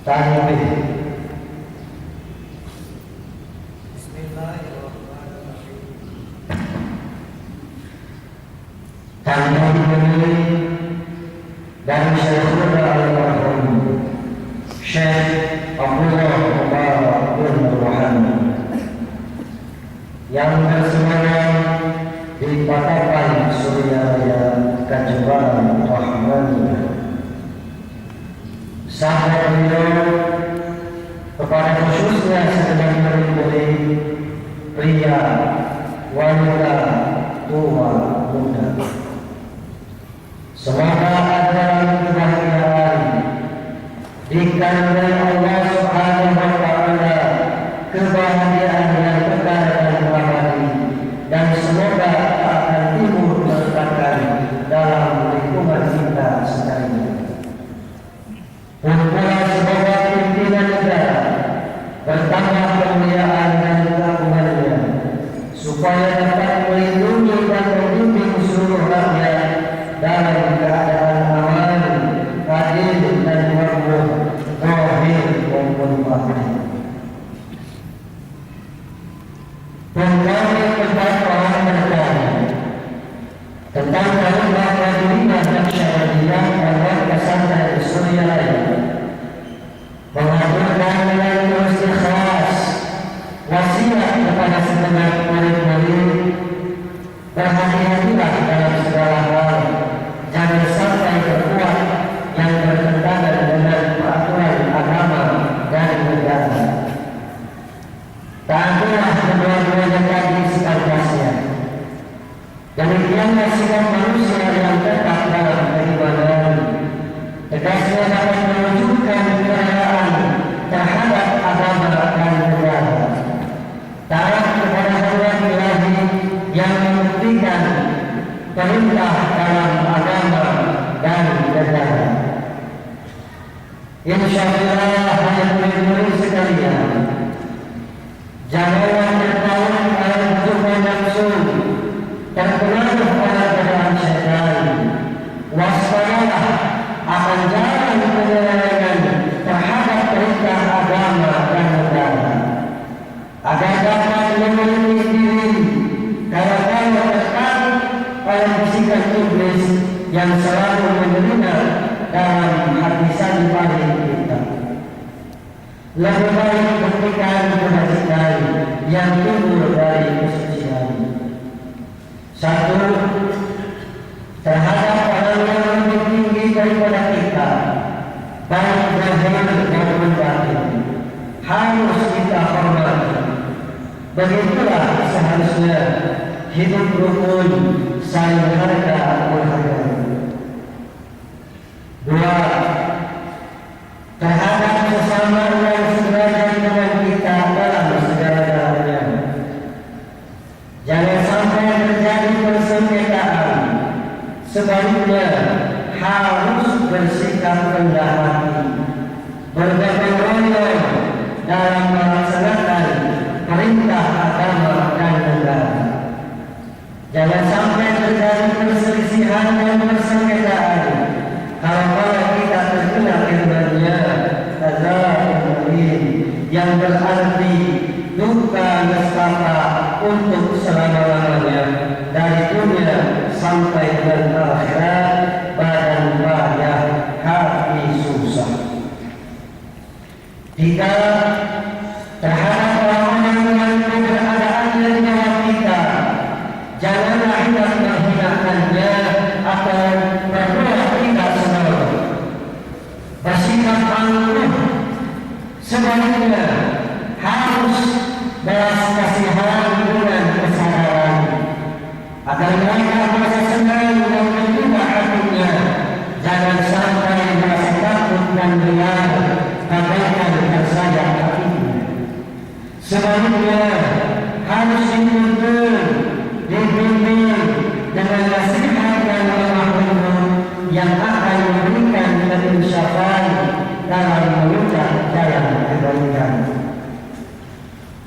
Tayyib. Bismillahirrahmanirrahim. Tanpa dimulai dari Syekhul Al-Marhum Syekh Abdullah Mubarak bin Muhammad yang bersemayam di Patapan Suryaraya Kajuban Rahmaniyah. Sahabat beliau kepada khususnya sedang melindungi pria, wanita, tua, muda. Semoga dalam kebahagiaan dikandai Allah Subhanahu wa Ta'ala, kebahagiaan yang kekal dan abadi, dan semoga akan timbul berkah dalam lingkungan kita sekalian. Dan pula semoga pimpinan negara bertambah kemuliaan dan keagungannya, supaya dapat melindungi dan membimbing seluruh rakyat dalam keadaan aman, adil dan makmur, zahir maupun batin. Pengkali pendakwaan berkali tentang kalimat Madinah dan Syariah Allah Pesantren Suryaraya mengaturkan dengan istikhlas wasiat kepada segenap murid-murid, berhati-hatilah dalam segala hal, jangan sampai berbuat yang bertentangan dengan peraturan agama dan negara. Taatilah kedua-duanya tadi sepantasnya. Demikianlah sikap manusia yang tetap dalam keimanan, tegasnya dapat menunjukkan kepercayaan terhadap agama dan negara, taat kepada haluan ilahi yang membuktikan perintah dalam agama dan negara. Insyaallah hanya murid-murid sekalian, janganlah tertarik oleh zuhud nafsu, terpengaruh oleh godaan syaitan. Waspadalah akan jalan penyelewengan terhadap perintah agama dan negara, agar dapat memiliki diri kalau tertarik oleh bisikan iblis yang selalu mendengar dalam hati sanubari kita. Lebih baik buktikan kebajikan yang timbul dari kesucian. Satu, terhadap orang yang lebih tinggi daripada kita, baik zahir maupun batin, harus kita hormati. Begitulah seharusnya hidup rukun, saling harga menghargai. Dua, terhadap sesama yang sederajat dengan kita dalam segala-galanya, jangan sampai terjadi persengketaan. Sebaliknya harus bersikap rendah hati, bergotong royong dalam melaksanakan perintah agama dan negara. Jangan sampai terjadi perselisihan dan persengketaan. Kalau kita terkena firman-Nya, yang berarti duka nestapa untuk selama-lamanya, dari dunia sampai ke akhirat, badan banyak, hati susah. Tiga, terhadap orang-orang yang keberadaannya di bawah kita, janganlah hendak menghinakannya atau berbuat tidak senonoh. Bersikap angkuh. Sebaliknya harus belas kasihan dengan kesadaran, agar mereka merasa senang dan menggugah hatinya. Jangan sampai merasa takut dan riang, bagaikan tersayat hatinya. Sebaliknya harus dituntun, dibimbing dengan nasihat yang lemah lembut yang akan memberikan keinsyafan dalam mengucap jalan kebaikan.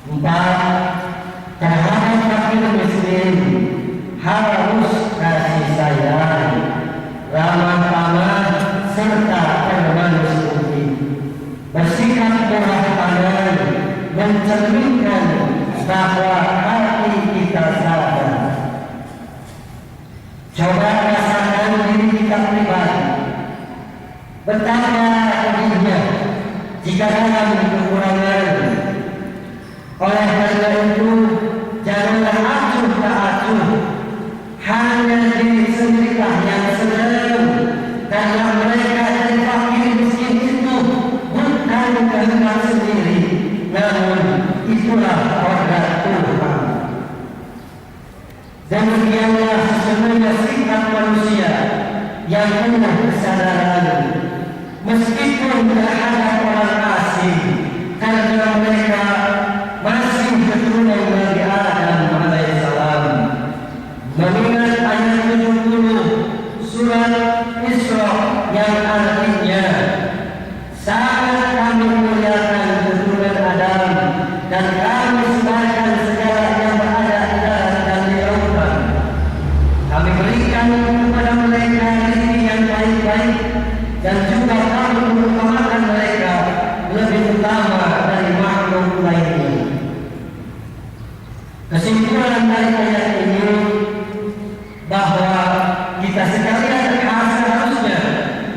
Empat, terhadap fakir miskin harus kasih sayang mencerminkan bahwa hati kita sadar. Coba rasakan diri kita pribadi, betapa pedihnya jika dalam kekurangan. Oleh karena itu, janganlah acuh tak acuh, hanya diri sendirilah yang senang, karena mereka dari fakir miskin itu bukan kehendak sendiri, namun itulah kodrat Tuhan. Demikianlah sesungguhnya sikap manusia yang penuh kesadaran, meskipun terhadap orang asing, karena mereka masih keturunan Nabi Adam alaihissalam. Mengingat ayat 70 surat Isra yang artinya, sangat kami muliakan keturunan Adam dan kami sebarkan segala yang berada di darat dan di lautan. Kami berikan kepada mereka rezeki yang baik-baik dan juga kami mengutamakan mereka lebih utama dari makhluk lainnya. Kesimpulan dari ayat ini bahwa kita sekalian seharusnya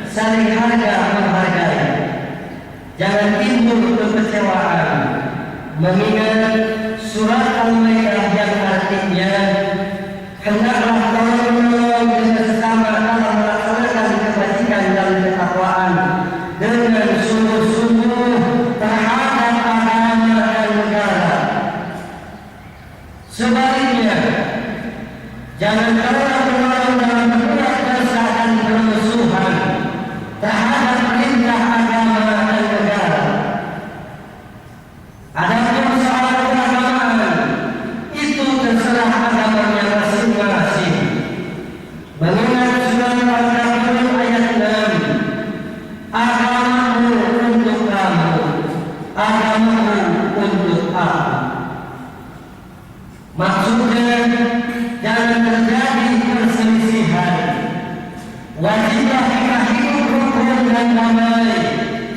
saling harga menghargai. Jangan timbul kekecewaan, mengingat surat Al-Maidah yang artinya hendaklah tolong-menolong dengan sesama dalam melaksanakan kebajikan dan ketakwaan dengan sungguh-sungguh terhadap agama dan negara. Sebaliknya, jangan tolong-menolong dalam berbuat dosa dan bermusuhan terhadap perintah agama dan negara. Adapun soal keagamaan, itu terserah agamanya masing-masing. Mengingat surat Al-Kafirun ayat 6, agamamu untuk kamu, agamamu untuk aku. Maksudnya, jangan terjadi perselisihan. Wajiblah kita hidup rukun dan damai,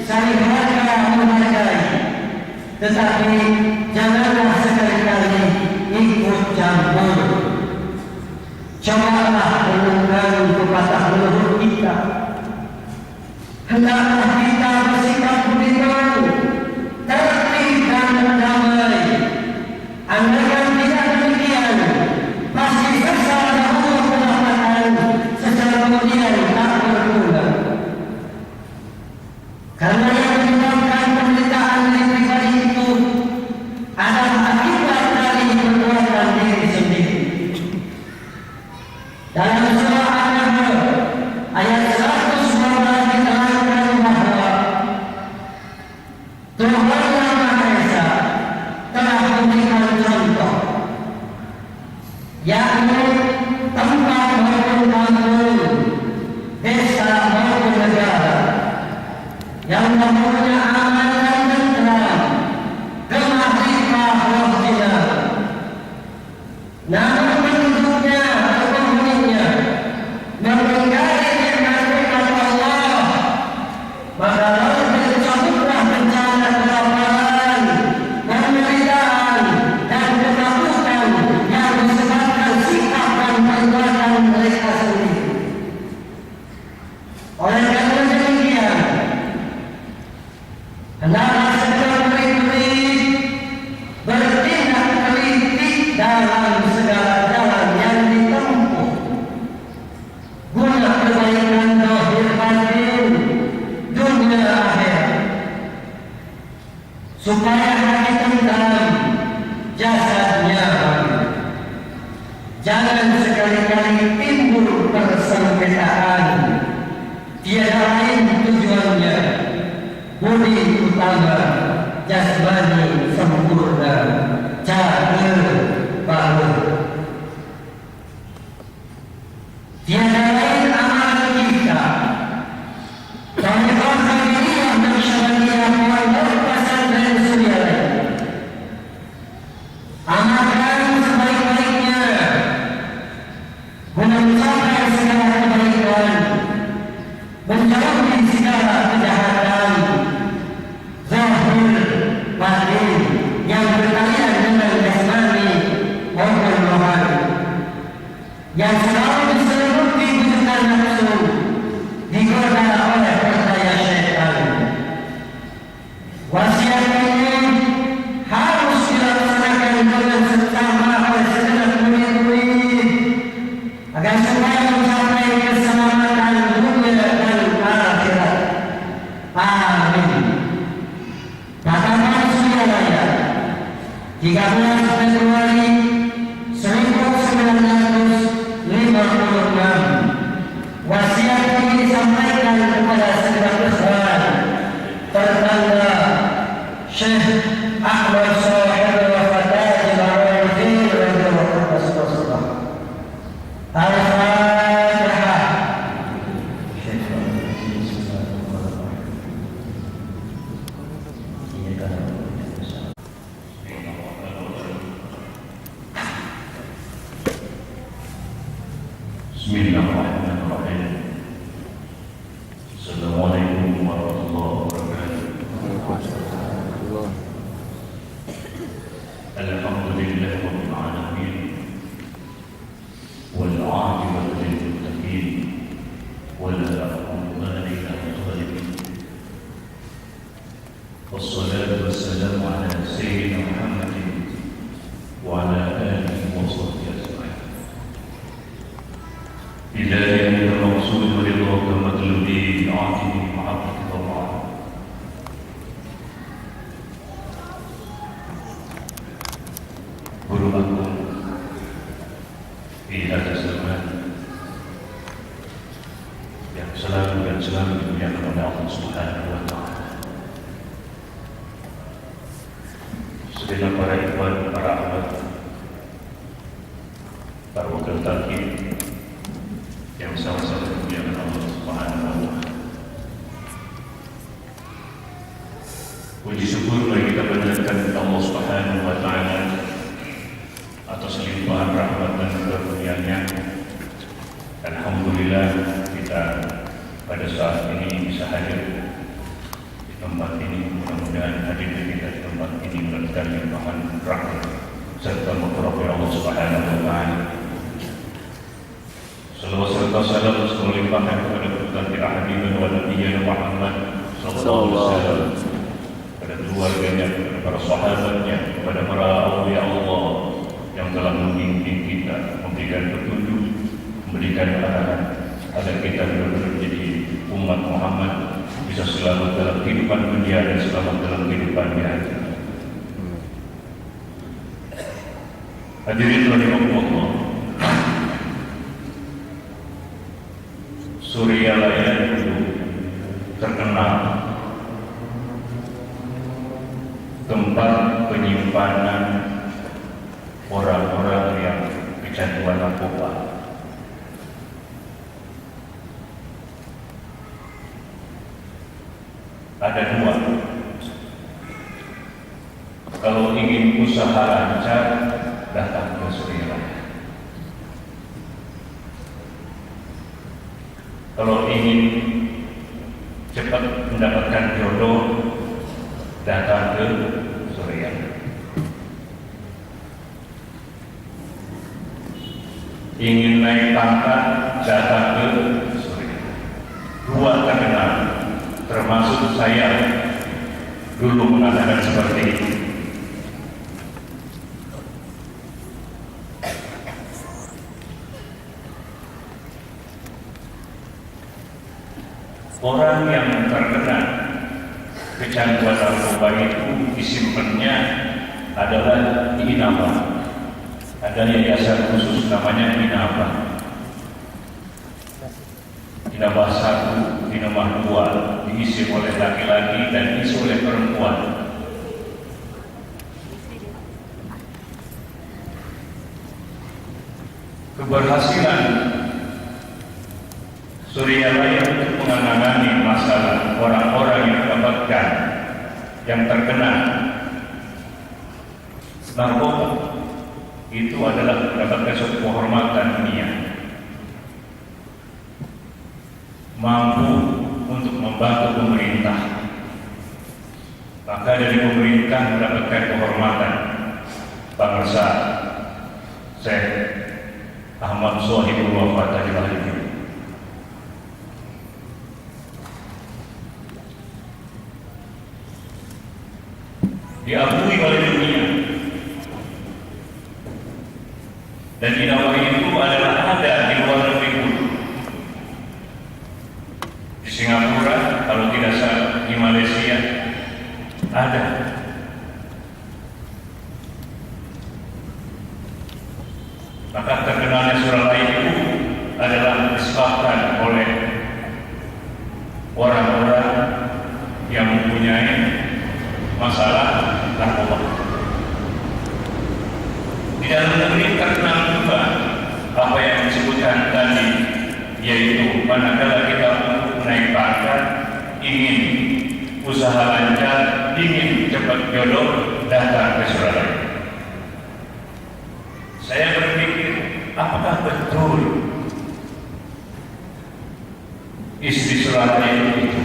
saling harga menghargai. Tetapi janganlah sekali-kali ikut campur. Cobalah renungkan pepatah leluhur kita. Hendaklah kita bersikap budiman, tertib dan damai. Andaikan tidak demikian, pasti sesal dahulu pendapatan, secara kemudian tak berguna. Karena yang menyebabkan penderitaan diri pribadi itu adalah akibat dari perbuatan diri sendiri. Dalam surah An-Nahl ayat 112 diterangkan bahwa Tuhan Yang Maha Esa telah memberikan contoh, yakni tempat maupun kampung, desa maupun negara yang mempunyai aman dan tentram, kemahrifah rohnya. Namun penduduknya atau penghuninya mengingkari nikmat-nikmat Allah, maka lalu dicabutlah bencana kelaparan, penderitaan dan ketakutan yang disebabkan sikap dan perbuatan mereka sendiri. Oleh karena demikian, hendaklah segera beri-beri bertindak teliti dalam segala jalan yang ditempuh guna kebaikan zahir batin dunia akhir, supaya hati tentram, jasadnya baik. Jangan sekali-kali timbul persengketaan. Tiada lain tujuannya budi utama, jasmani sempurna, cair baru. Tiada lain amal kita. Tariqah Qadiriyah dan Syariyah Pondok Pesantren Surya lain. Amalkan sebaik-baiknya guna mencapai segala kebaikan, menjauhi segala kejahatan zahir batin sampaikan kepada segenap ikhwan tertanda Syekh Ahmad Shahid Al-Fatih Al-Arifin radhiyallahu anhu. Al-Fatihah. Bismillahirrahmanirrahim. Assalamualaikum warahmatullahi wabarakatuh. Alhamdulillahi rabbil alamin. Wal 'aqibatu lil muttaqin. Wala udwana illa 'alal zalimin. Wassalatu wassalamu ala sayyidina Muhammadin wa ala alihi wa sahbihi ajma'in. إلهي المقصود رضاك مطلوبي عاطفي محبتك الله. Hurmatku di atas zaman yang selalu dan selalu dimuliakan oleh Allah Subhanahu wa Ta'ala. Segenap para ikhwan, para ahbab, para wakil taklim yang sama-sama dimuliakan Allah Subhanahu wa Ta'ala. Puji syukur mari kita panjatkan Allah Subhanahu wa Ta'ala atas limpahan rahmat dan karunia-Nya. Alhamdulillah kita pada saat ini bisa hadir di tempat ini. Mudah-mudahan hadirnya kita di tempat ini mendapatkan limpahan rahmat serta maghfirah Allah Subhanahu wa Ta'ala. Salawat serta salam melimpahkan kepada kebutuhan kita Habibin wa Nabiyyina Muhammad sallallahu alaihi wasallam, kepada keluarganya, kepada para sahabatnya, kepada para awliya Allah yang telah membimbing kita, memberikan petunjuk, memberikan arahan agar kita benar-benar menjadi umat Muhammad, bisa selamat dalam kehidupan dunia dan selamat dalam kehidupan di akhirat. Hadirin rahimakumullah. Suryalaya dulu terkenal tempat penyimpanan orang-orang yang kecanduan narkoba. Ada dua. Kalau ingin usaha lancar, datang ke Suryalaya. Kalau ingin cepat mendapatkan jodoh, datang ke Suryalaya. Ingin naik pangkat, datang ke Suryalaya. Dua terkenal, termasuk saya dulu mengatakan seperti itu. Orang yang terkena kecanduan narkoba itu disimpannya adalah di Inaba. Ada yayasan khusus namanya Inaba. Inaba 1, Inaba 2 diisi oleh laki-laki dan diisi oleh perempuan. Keberhasilan Suryalaya untuk menangani masalah orang-orang yang mendapatkan, yang terkena narkoba itu adalah mendapatkan suatu kehormatan dunia, mampu untuk membantu pemerintah. Maka dari pemerintah mendapatkan kehormatan bangsa Syekh Ahmad Shahid Al-Fatih. Diakui oleh dunia, dan Inaba itu adalah ada di luar negeri pun. Di Singapura, kalau tidak salah, di Malaysia ada. Maka terkenalnya Suryalaya itu adalah disebabkan oleh orang-orang yang mempunyai masalah narkoba. Di dalam negeri terkenal juga apa yang disebutkan tadi, yaitu manakala kita naik pangkat, ingin usaha lancar, ingin cepat jodoh, datang ke Suralaya. Saya berpikir, apakah betul istri Suralaya itu?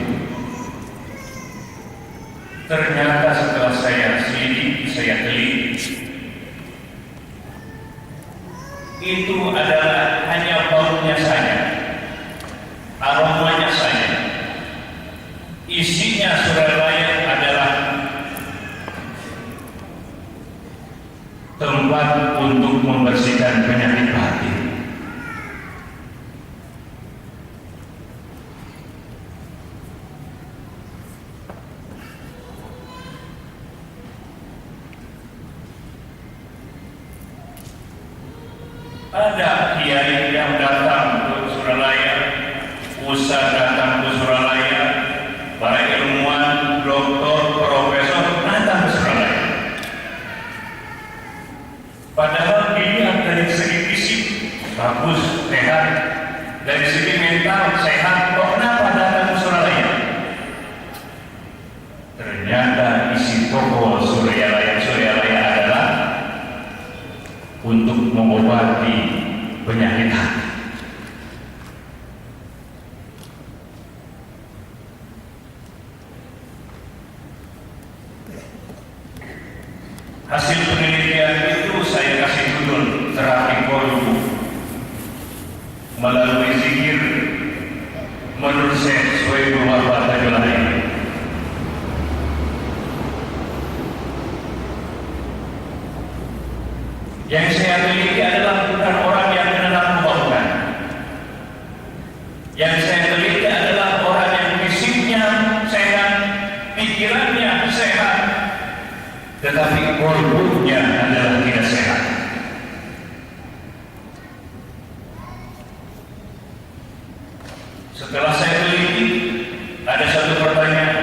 Ternyata setelah saya selidiki, saya teliti, itu adalah hanya baunya saja, aromanya saja. Isinya Suralaya adalah tempat untuk membersihkan penyakit batin. Ada kiai yang datang ke Suralaya, ustaz datang ke Suralaya, para ilmuwan, doktor, profesor datang ke Suralaya. Padahal dilihat dari segi fisik bagus, sehat, dari segi mental sehat, kok kenapa datang ke Suralaya? Ternyata isi toko Suralaya adalah untuk mengobati penyakit hati. Hasil penelitian itu saya kasih judul terapi kolbu melalui zikir menurut Syekh Suhaibul Wahab Tajulaini. Yang saya teliti adalah bukan orang yang menanam bukan. Yang saya teliti adalah orang yang fisiknya sehat, pikirannya sehat, tetapi kolbunya adalah tidak sehat. Setelah saya teliti, ada satu pertanyaan.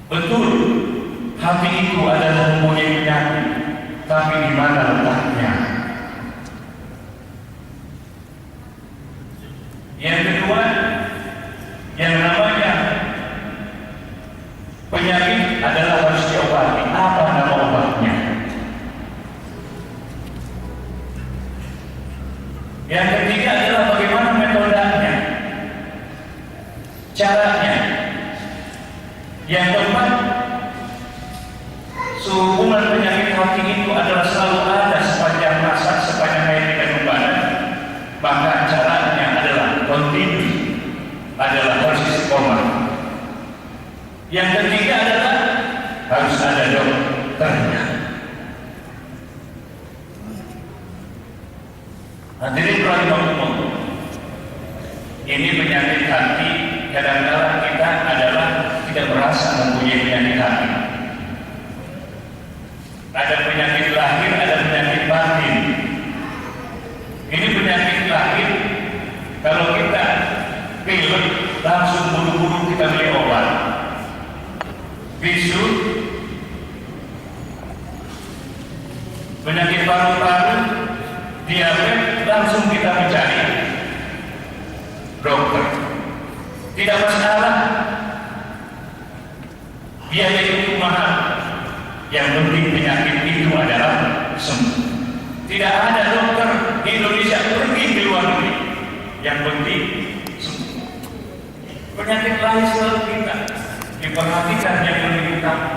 Betul, hati itu adalah mempunyai penyakit, tapi di mana letaknya? Yang kedua, yang namanya penyakit adalah harus diobati. Apa nama obatnya? Yang ketiga adalah bagaimana metodenya, caranya. Yang keempat, sehubungan penyakit hati itu adalah selalu ada sepanjang masa, sepanjang hayat kita kembali. Maka caranya adalah kontinu, adalah harus istiqomah. Yang ketiga adalah harus ada dokternya. Hadirin rahimahumullah, ini penyakit hati. Kadang-kadang kita adalah tidak merasa mempunyai penyakit hati. Ada penyakit lahir, ada penyakit batin. Ini penyakit lahir, kalau kita pilek langsung buru-buru kita beli obat. Bisu, penyakit paru-paru, diabetes, langsung kita mencari dokter. Tidak masalah, biaya itu mahal. Yang penting penyakit itu adalah sembuh. Tidak ada dokter di Indonesia pergi di luar negeri. Yang penting sembuh. Penyakit lain selalu kita diperhatikan yang lebih utama.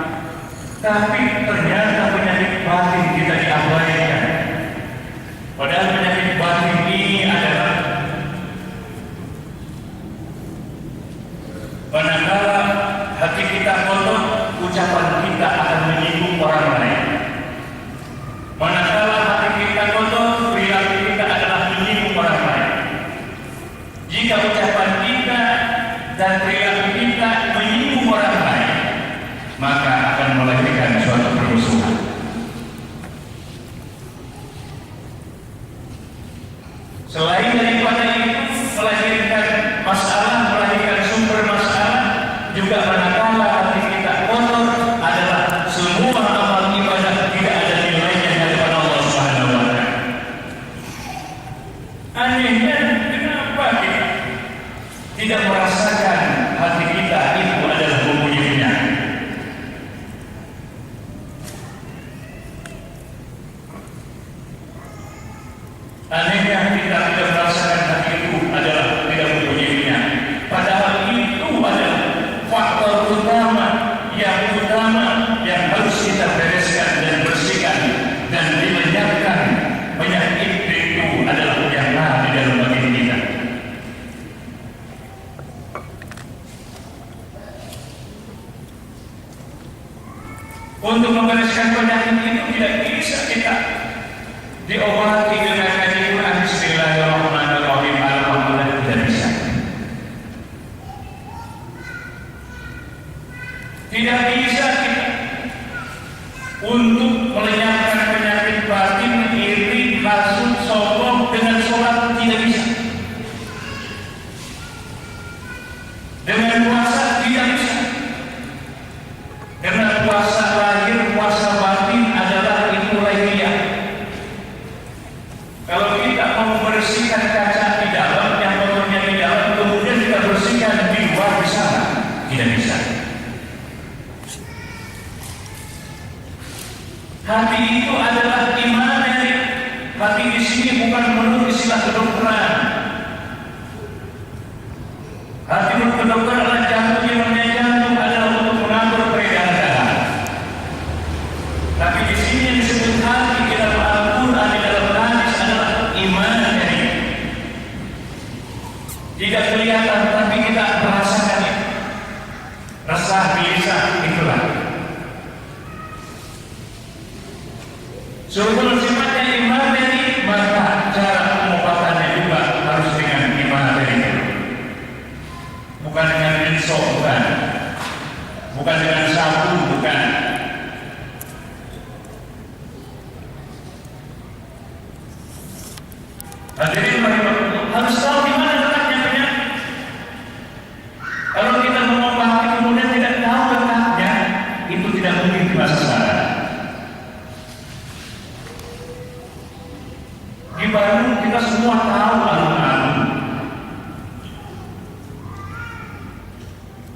Tapi ternyata penyakit batin kita diabaikan. Padahal penyakit batin ini adalah manakala hati kita kotor, ucapan kita akan menyinggung orang lain. Manakala hati kita kotor, perilaku kita adalah menyinggung orang lain. Jika ucapan kita dan perilaku kita menyinggung orang lain, maka akan melahirkan suatu permusuhan. Selain daripada itu melahirkan masalah, melahirkan sumber masalah, juga manakala hati kita kotor adalah semua amal ibadah tidak ada nilainya di hadapan Allah Subhanahu wa Ta'ala. Anehnya, kenapa kita tidak merasakan hati kita itu adalah mempunyai penyakit? Anehnya kita tidak merasakan hati itu adalah tidak mempunyai penyakit. Padahal itu adalah faktor utama yang harus kita bereskan dan bersihkan dan dilenyapkan. Penyakit itu adalah yang ada di dalam batin kita. Untuk membereskan penyakit itu tidak bisa kita diobati dengan Quran Bismillahirrahmanirrahim Al-Fatihah, tidak bisa. Tidak bisa kita untuk melenyapkan penyakit batin, iri, hasud, sombong dengan sholat, tidak bisa. Dengan puasa tidak bisa. Karena puasa lahir, puasa batin adalah itu lahiriah. Kalau kita mau membersihkan kaca di dalam, yang kotornya di dalam, kemudian kita bersihkan di luar di sana, tidak bisa. Hati itu adalah iman. Hati di sini bukan menurut istilah kedokteran. Hati menurut kedokteran adalah jantungnya, jantung adalah untuk mengatur peredaran darah. Tapi di sini yang disebut hati di dalam Al-Quran, di dalam hadis adalah iman. Tidak kelihatan, tapi kita merasakannya. Rasa gelisah itulah. Sehubungan sifatnya iman dari, maka cara pengobatannya juga harus dengan iman dari. Bukan dengan insya, bukan dengan sabu, bukan. Hadirin harus tahu di mana letaknya penyakit. Kalau kita mengobati kemudian tidak tahu letaknya, itu tidak mungkin dibahas sekarang. Di Bandung kita semua tahu alun-alun.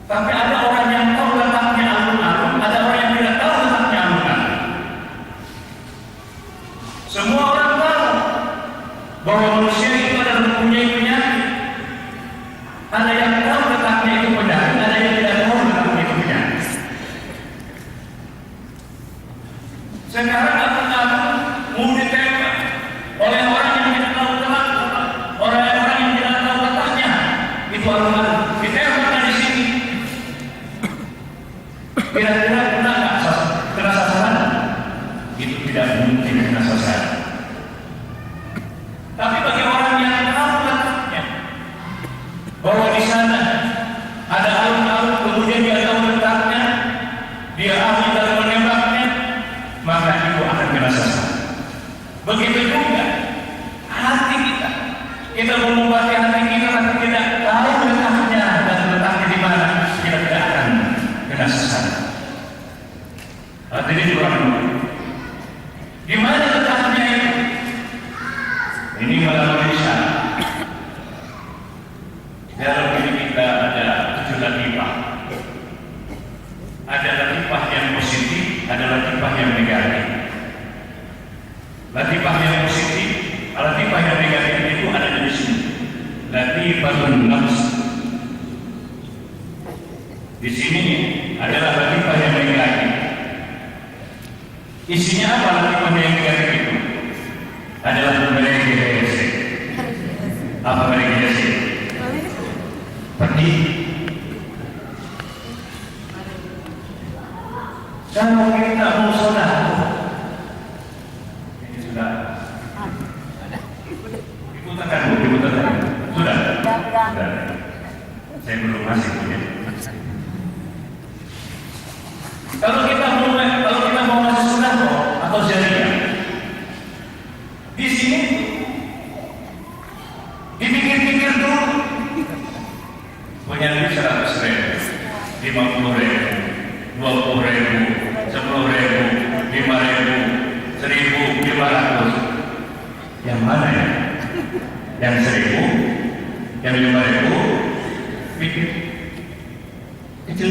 Tapi ada orang yang tahu letaknya alun-alun, ada orang yang tidak tahu letaknya alun-alun. Semua orang tahu bahwa manusia itu adalah mempunyai penyakit. Ada yang tahu letaknya itu penyakit, ada yang tidak tahu letaknya itu penyakit. Sekarang alun-alun mau ditembak oleh orang yang tidak tahu letak, orang-orang yang tidak tahu letaknya. Itu alun-alun. Ditembaknya di sini. Kira-kira kena sasaran? Itu tidak mungkin kena sasaran. Tapi bagi orang yang tahu letaknya, bahwa di sana ada alun-alun, kemudian dia tahu letaknya, dia ahli dalam menembaknya, maka itu akan kena sasaran. Begitu juga hati kita. Kita mengobati hati kita, tapi tidak tahu letaknya dan letaknya di mana, kita tidak akan kena sasaran. Hadirin berapa? Di mana letaknya itu? Ini malam Indonesia. Dalam diri kita ada 7 latifah. Ada latifah yang positif, ada latifah yang negatif. Latifah yang positif, latifah yang negatif itu ada di sini. Latifatun nafs. Di sini adalah latifah yang negatif. Isinya apa latifah yang negatif itu? Adalah bergaya-gaya. Apa bergaya-gaya? Pedih. Kalau kita mau sholat, ini sudah. Ibu tekan, sudah. Saya belum masih punya. Kalau kita mau masuk sunat atau jariah, di sini 50.000, 20.000, 10.000, 5.000, 1.500. Yang mana ya? Yang 1.000, yang 5.000, pikir kecil,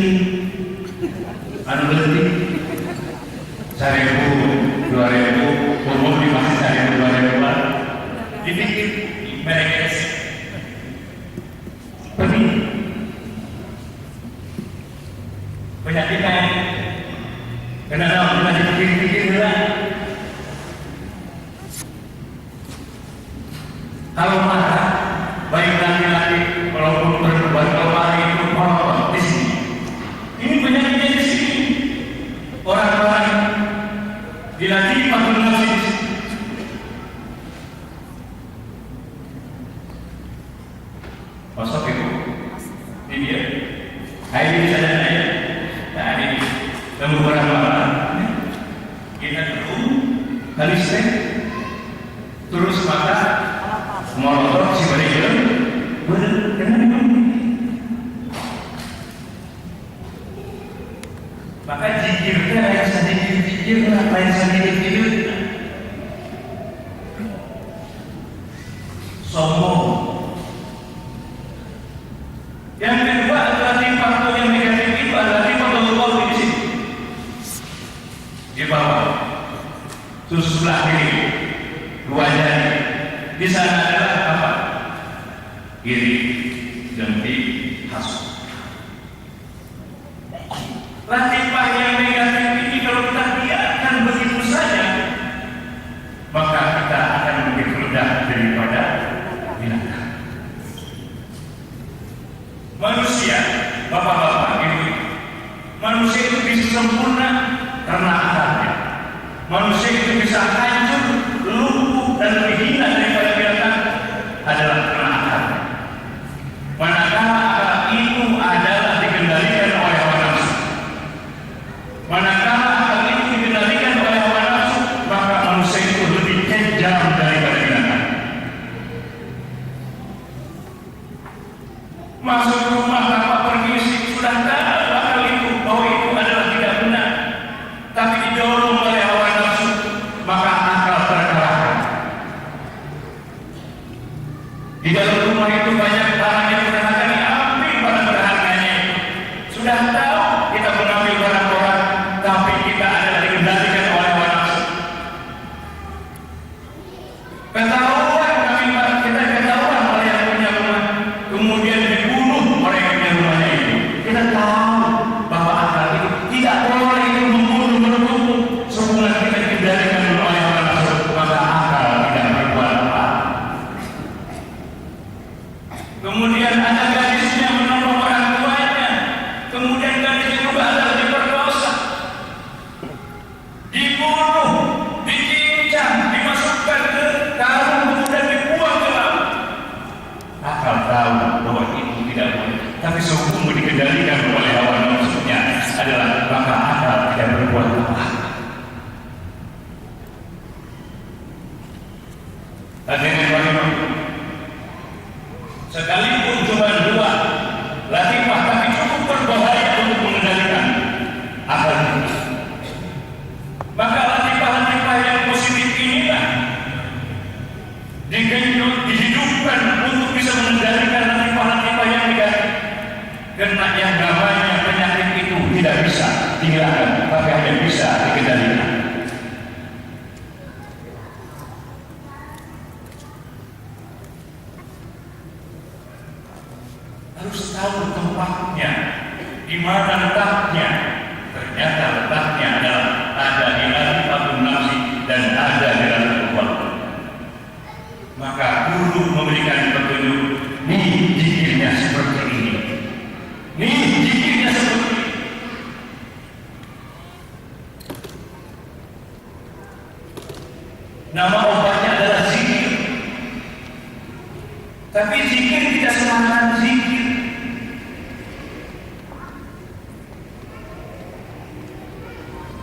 anu lebih 1.000, 2.000, umum dimaksud 1.000, 2.000, dipikir mereka pergi penyakitnya kenapa dipikir-pikir lah. Kalau marah, baik laki-laki walaupun berbuat dosa itu orang di sini. Ini penyakitnya di sini. Orang-orang dilatih pakai nafsu. Masuk itu, ini dia. Ini saja saya. Nah ini lemburan malam. Kita dulu kali sering terus mata molotov si berikan berkenan. Maka jikirnya yang sedikit jikir, lain sedikit jikir. Sombong. Yang kedua adalah faktor yang negatif itu adalah faktor di sini. Di bawah, terus sebelah kiri, dua jari. Di sana adalah apa? Iri, dengki, hasut. Latifah yang negatif ini kalau kita biarkan begitu saja, maka kita akan lebih rendah daripada binatang. Manusia, bapak-bapak, ibu, manusia itu bisa sempurna karena akalnya. Manusia itu bisa hancur, lumpuh dan lebih hina daripada binatang adalah karena akalnya. Manakala akal itu adalah dikendalikan oleh hawa nafsu, manakala akal itu dikendalikan oleh hawa nafsu, maka manusia itu lebih kejam daripada binatang. Masuk rumah tanpa permisi, sudah tahu akal itu bahwa itu adalah tidak benar, tapi didorong oleh hawa nafsu, maka akal terkalahkan. Di dalam rumah itu banyak barang yang berharga, diambil barang berharganya itu. Sudah tahu kita mengambil barang orang, tapi kita adalah dikendalikan oleh hawa nafsu. Ketahuan kami kita ketahuan oleh yang punya rumah, kemudian dibunuh oleh yang punya rumahnya itu. Kita tahu bahwa akal itu tidak boleh itu membunuh menutup. Sehubungan kita dikendalikan oleh hawa nafsu, maka akal tidak berbuat apa. Kemudian ada gadisnya menolong orang tuanya, kemudian gadisnya juga adalah diperkosa, dibunuh, dicincang, dimasukkan ke karung, kemudian dibuang ke laut. Akal tahu bahwa itu tidak boleh, tapi sehubungan dikendalikan oleh hawa nafsunya adalah maka akal tidak berbuat apa. Hadirin sekalian, sekalipun cuma dua latifah, tapi cukup berbahaya untuk mengendalikan akal kita. Maka latifah-latifah yang positif inilah digenjot, dihidupkan untuk bisa mengendalikan latifah-latifah yang negatif. Karena yang namanya penyakit itu tidak bisa dihilangkan, tapi hanya bisa dikendalikan. Harus tahu tempatnya, di mana letaknya. Ternyata letaknya adalah ada di latifahun nafsi dan ada di latifahun. Maka guru memberikan petunjuk, nih zikirnya seperti ini, nih zikirnya seperti ini. Nama obatnya adalah zikir, tapi zikir tidak sembarangan zikir.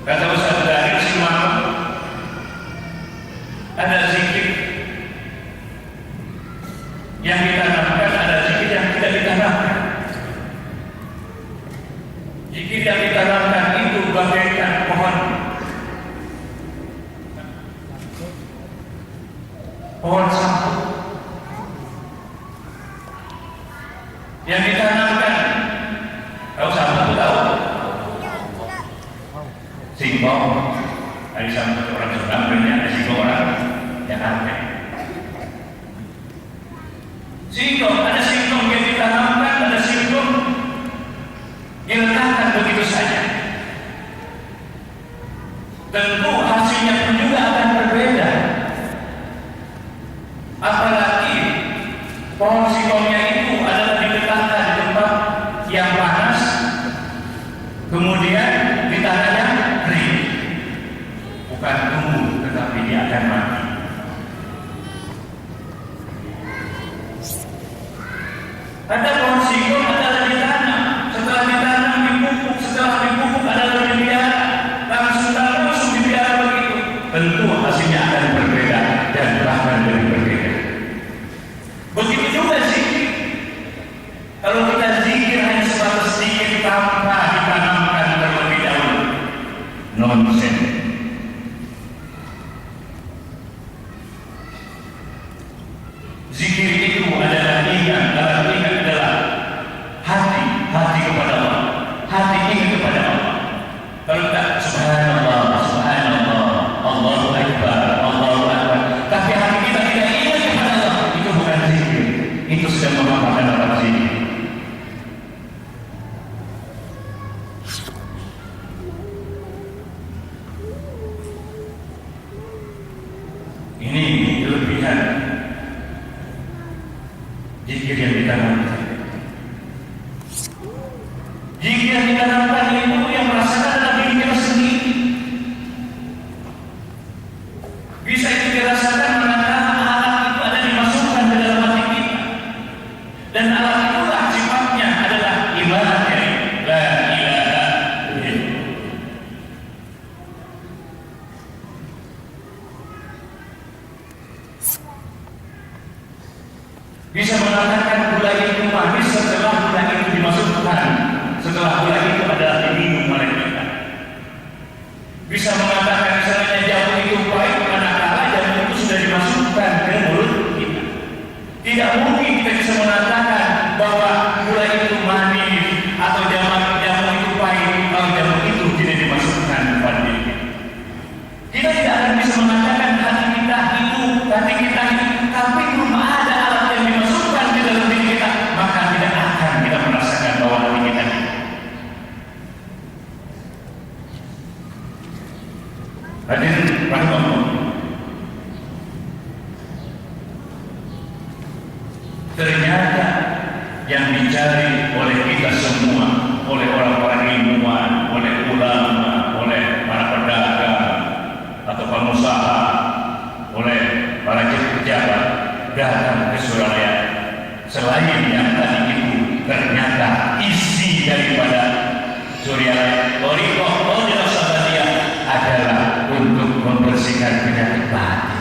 Kata Ustaz dari Simak, ada zikir yang ditanamkan, ada zikir yang tidak ditanamkan. pohon sapu yang ditanamkan. Tahu sapu itu tahu? Singkong. Dari sapu orang Sunda ada singkong orang Jakarta. Singkong, ada singkong yang ditanamkan, ada singkong diletakkan begitu saja. Tentu hasilnya pun juga akan berbeda. Apalagi pohon singkongnya itu adalah diletakkan di tempat yang panas, kemudian di tanah yang kering. Bukan tumbuh, tetapi dia akan mati. Ada pohon singkong adalah ditanam, setelah ditanam dipupuk, setelah dipupuk adalah dipelihara, langsung dipelihara begitu. Tentu hasilnya akan berbeda dan bahkan lebih berbeda. Begitu juga zikir. Kalau kita zikir hanya sebatas zikir tanpa ditanamkan terlebih dahulu, nonsen. Zikir itu adalah ingat, dalam ingat adalah hati kepada Allah, hati ingin kepada Allah. Kalau tak subhanallah, subhanallah, Allahu Akbar, Allahu Akbar, tapi hati kita tidak ingat kepada Allah, itu bukan zikir, itu sudah merupakan apa zikir. Ini kelebihan zikir yang ditanamkan. Zikir yang ditanamkan itu yang merasakan adalah diri kita sendiri. Bisa itu dirasakan manakala alat itu ada dimasukkan ke dalam hati kita. Dan alat itulah sifatnya adalah ibadah la ilaha illallah. Bisa mengatakan gula itu manis setelah gula itu dimasukkan, setelah gula itu adalah diminum oleh kita. Bisa mengatakan misalnya jamu itu baik manakala jamu itu sudah dimasukkan ke mulut kita. Tidak mungkin kita bisa mengatakan bahwa gula itu manis atau jamu itu pahit kalau jamu itu tidak dimasukkan kepada diri kita. Kita tidak akan bisa mengatakan hati kita itu, tapi belum ada alat yang dimasukkan di dalam diri kita, maka tidak akan kita merasakan bahwa hati kita itu. Hadirin rahimahullah, ternyata yang dicari oleh kita semua, oleh orang-orang ilmuwan, oleh ulama, oleh para pedagang atau pengusaha, oleh para pejabat datang ke Surabaya, selain yang tadi itu ternyata isi daripada Surabaya Thariqah Sabatiyah adalah untuk membersihkan penyakit batin.